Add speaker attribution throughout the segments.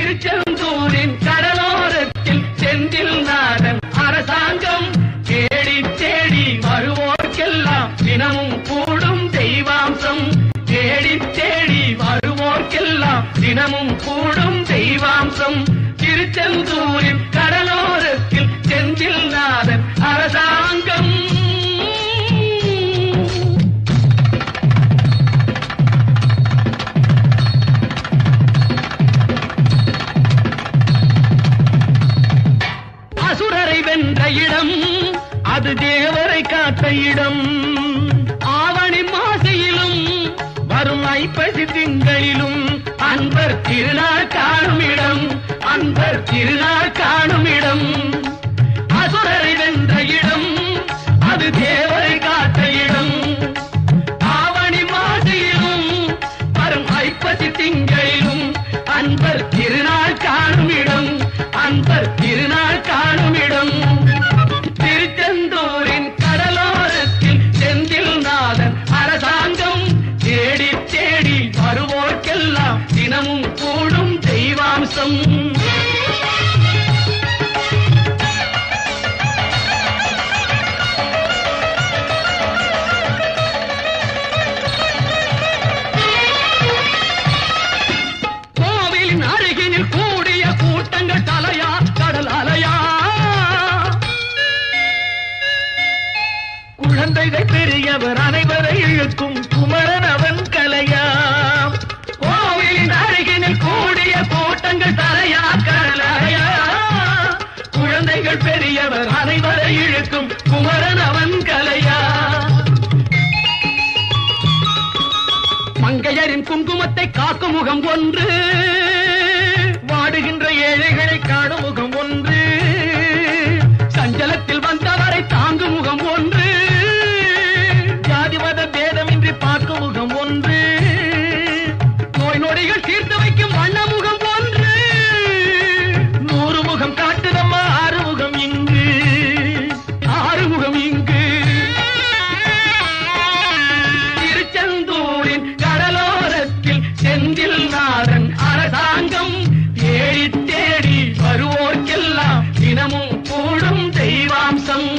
Speaker 1: திருச்செந்தூரின் கடலோரத்தில் செந்தில் நாதன் அரசாங்கம் தேடி தேடி வருவோர்க்கெல்லாம் தினமும் கூடும் தெய்வாம்சம். தேடி தேடி வருவோர்க்கெல்லாம் தினமும் கூடும் தெய்வாம்சம். திருச்செந்தூரின் கடலோரத்தில் செந்தில் நாதன் அரசாங்கம். அசுரரை வென்ற இடம் அது தேவரை காத்த இடம். ஆவணி மாசையிலும் வரும் ஐப்பசி திங்களிலும் அன்பர் திருநாள் காணும் இடம். அன்பர் திருநாள் காணும் இடம். அசுரரை வென்ற இடம் அது தேவரை காத்த இடம். ஆவணி மாசையிலும் வரும் ஐப்பசி திங்களிலும் அன்பர் திருநாள் காணும் இடம். அன்பர் திருநாள் காணும் இடம். திருச்செந்தூரின் கடலோரத்தில் செந்தில் நாதன் அரசாங்கம் தேடி தேடி வருவோர்க்கெல்லாம் தினமும் கூடும் தெய்வாம்சம். கோவிலின் அருகினில் கூடிய கூட்டங்கள் தலையா கடல் அலையா. குழந்தைகள் பெரியவர் அனைவரை இழுக்கும் குமரன் அவன் கலையா. கோவிலின் அருகினில் கூடிய கூட்டங்கள் தலையா கடல் அலையா. குழந்தைகள் பெரியவர் அனைவரை இழுக்கும் குமரன் அவன் கலையா. மங்கையரின் குங்குமத்தை காக்கும் முகம் ஒன்று, வாடுகின்ற ஏழைகளை காணும் முகம் ஒன்று, சஞ்சலத்தில் வந்தவரை தாங்கும் முகம் ஒன்று, ஜாதிமத பேதமின்றி பார்க்கும் முகம் ஒன்று, நோய் நொடிகள் தீர்த்து வைக்கும் வண்ண முகம் ஒன்று. 100 முகம் காட்டுதம்மா ஆறுமுகம் இங்கு, ஆறுமுகம் இங்கு. திருச்செந்தூரின் கடலோரத்தில் செந்தில் நாதன் அரசாங்கம் தேடி தேடி வருவோர்க்கெல்லாம் தினமும் கூடும் தெய்வாம்சம்.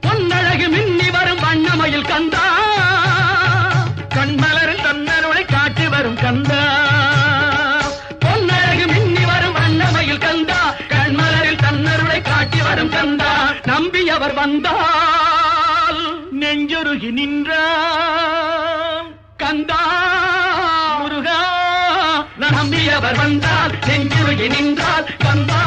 Speaker 1: பொன்னழகு மின்னி வரும் வண்ணமயில் கந்தா, கண்மலரில் தன்னருளை காட்டி வரும் கந்தா. பொன்னழகு மின்னி வரும் வண்ணமயில் கந்தா, கண்மலரில் தன்னருளை காட்டி வரும் கந்தா. நம்பியவர் வந்தால் நெஞ்சுருகி நின்றான் கந்தா முருகா. நம்பியவர் வந்தால் நெஞ்சுருகி நின்றால் கந்தா